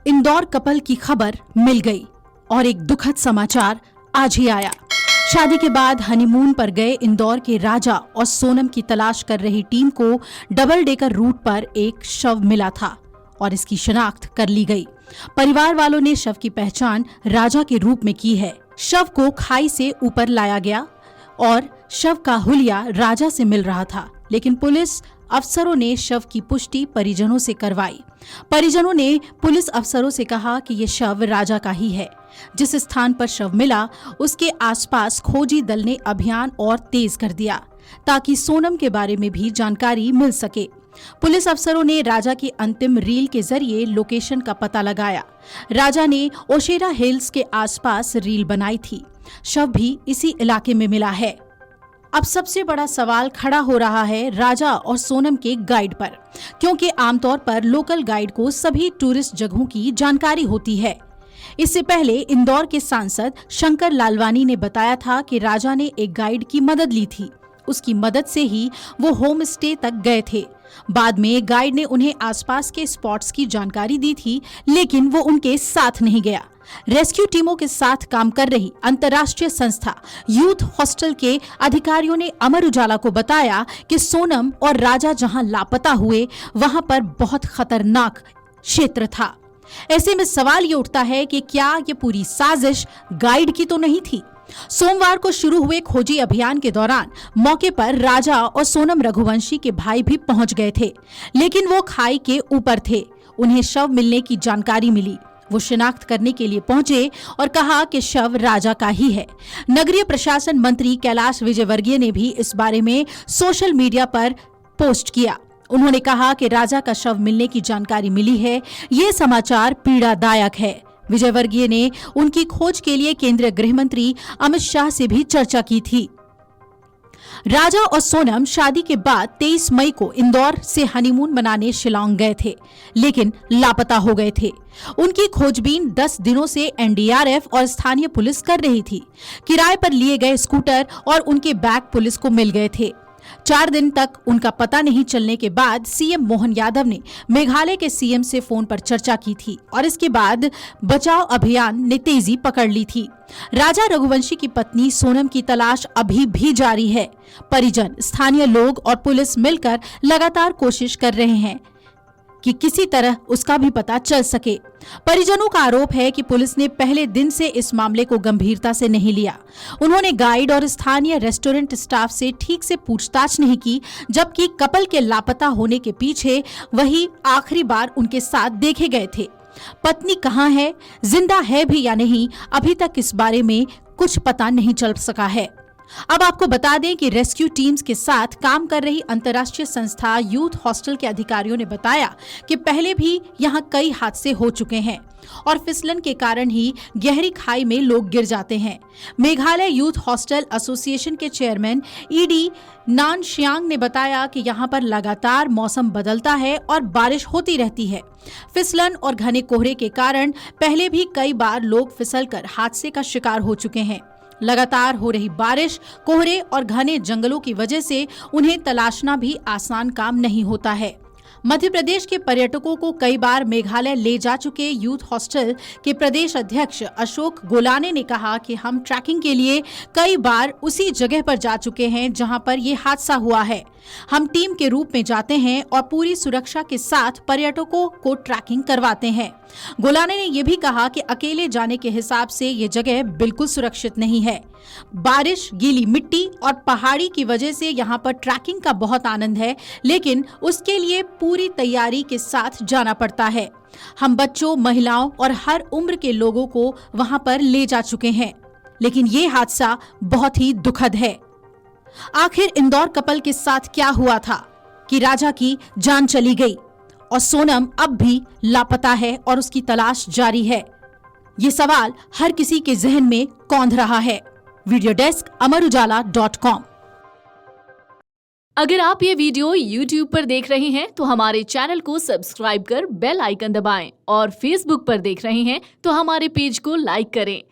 Indore couple की खबर मिल गई और एक दुखद समाचार आज ही आया। शादी के बाद हनीमून पर गए इंदौर के राजा और सोनम की तलाश कर रही टीम को डबल डेकर रूट पर एक शव मिला था और इसकी शिनाख्त कर ली गई। परिवार वालों ने शव की पहचान राजा के रूप में की है। शव को खाई से ऊपर लाया गया और शव का हुलिया राजा से मिल रहा था, लेकिन पुलिस अफसरों ने शव की पुष्टि परिजनों से करवाई। परिजनों ने पुलिस अफसरों से कहा कि ये शव राजा का ही है। जिस स्थान पर शव मिला उसके आसपास खोजी दल ने अभियान और तेज कर दिया ताकि सोनम के बारे में भी जानकारी मिल सके। पुलिस अफसरों ने राजा की अंतिम रील के जरिए लोकेशन का पता लगाया। राजा ने ओशेरा हिल्स के आसपास रील बनाई थी। शव भी इसी इलाके में मिला है। अब सबसे बड़ा सवाल खड़ा हो रहा है राजा और सोनम के गाइड पर, क्योंकि आमतौर पर लोकल गाइड को सभी टूरिस्ट जगहों की जानकारी होती है। इससे पहले इंदौर के सांसद शंकर लालवानी ने बताया था कि राजा ने एक गाइड की मदद ली थी। उसकी मदद से ही वो होम स्टे तक गए थे। बाद में गाइड ने उन्हें आसपास के स्पॉट्स की जानकारी दी थी, लेकिन वो उनके साथ नहीं गया। रेस्क्यू टीमों के साथ काम कर रही अंतर्राष्ट्रीय संस्था यूथ हॉस्टल के अधिकारियों ने अमर उजाला को बताया कि सोनम और राजा जहां लापता हुए वहां पर बहुत खतरनाक क्षेत्र था। ऐसे में सवाल ये उठता है कि क्या ये पूरी साजिश गाइड की तो नहीं थी। सोमवार को शुरू हुए खोजी अभियान के दौरान मौके पर राजा और सोनम रघुवंशी के भाई भी पहुंच गए थे, लेकिन वो खाई के ऊपर थे। उन्हें शव मिलने की जानकारी मिली। वो शिनाख्त करने के लिए पहुंचे और कहा कि शव राजा का ही है। नगरीय प्रशासन मंत्री कैलाश विजयवर्गीय ने भी इस बारे में सोशल मीडिया पर पोस्ट किया। उन्होंने कहा कि राजा का शव मिलने की जानकारी मिली है। ये समाचार पीड़ादायक है। विजयवर्गीय ने उनकी खोज के लिए केंद्रीय गृह मंत्री अमित शाह से भी चर्चा की थी। राजा और सोनम शादी के बाद 23 मई को इंदौर से हनीमून मनाने शिलांग गए थे, लेकिन लापता हो गए थे। उनकी खोजबीन 10 दिनों से एनडीआरएफ और स्थानीय पुलिस कर रही थी। किराए पर लिए गए स्कूटर और उनके बैग पुलिस को मिल गए थे। 4 दिन तक उनका पता नहीं चलने के बाद सीएम मोहन यादव ने मेघालय के सीएम से फोन पर चर्चा की थी और इसके बाद बचाव अभियान ने तेजी पकड़ ली थी। राजा रघुवंशी की पत्नी सोनम की तलाश अभी भी जारी है। परिजन, स्थानीय लोग और पुलिस मिलकर लगातार कोशिश कर रहे हैं कि किसी तरह उसका भी पता चल सके। परिजनों का आरोप है कि पुलिस ने पहले दिन से इस मामले को गंभीरता से नहीं लिया। उन्होंने गाइड और स्थानीय रेस्टोरेंट स्टाफ से ठीक से पूछताछ नहीं की, जबकि कपल के लापता होने के पीछे वही आखिरी बार उनके साथ देखे गए थे। पत्नी कहाँ है, जिंदा है भी या नहीं, अभी तक इस बारे में कुछ पता नहीं चल सका है। अब आपको बता दें कि रेस्क्यू टीम्स के साथ काम कर रही अंतर्राष्ट्रीय संस्था यूथ हॉस्टल के अधिकारियों ने बताया कि पहले भी यहां कई हादसे हो चुके हैं और फिसलन के कारण ही गहरी खाई में लोग गिर जाते हैं। मेघालय यूथ हॉस्टल एसोसिएशन के चेयरमैन ईडी नानशियांग ने बताया कि यहां पर लगातार मौसम बदलता है और बारिश होती रहती है। फिसलन और घने कोहरे के कारण पहले भी कई बार लोग फिसलकर हादसे का शिकार हो चुके हैं। लगातार हो रही बारिश, कोहरे और घने जंगलों की वजह से उन्हें तलाशना भी आसान काम नहीं होता है। मध्य प्रदेश के पर्यटकों को कई बार मेघालय ले जा चुके यूथ हॉस्टल के प्रदेश अध्यक्ष अशोक गोलाने ने कहा कि हम ट्रैकिंग के लिए कई बार उसी जगह पर जा चुके हैं जहां पर ये हादसा हुआ है। हम टीम के रूप में जाते हैं और पूरी सुरक्षा के साथ पर्यटकों को ट्रैकिंग करवाते हैं। गोलाने ने यह भी कहा कि अकेले जाने के हिसाब से ये जगह बिल्कुल सुरक्षित नहीं है। बारिश, गीली मिट्टी और पहाड़ी की वजह से यहाँ पर ट्रैकिंग का बहुत आनंद है, लेकिन उसके लिए पूरी तैयारी के साथ जाना पड़ता है। हम बच्चों, महिलाओं और हर उम्र के लोगों को वहां पर ले जा चुके हैं, लेकिन ये हादसा बहुत ही दुखद है। आखिर इंदौर कपल के साथ क्या हुआ था कि राजा की जान चली गई और सोनम अब भी लापता है और उसकी तलाश जारी है? ये सवाल हर किसी के जहन में कौंध रहा है। Video desk amarujala.com। अगर आप ये वीडियो YouTube पर देख रहे हैं तो हमारे चैनल को सब्सक्राइब कर बेल आइकन दबाएं और Facebook पर देख रहे हैं तो हमारे पेज को लाइक करें।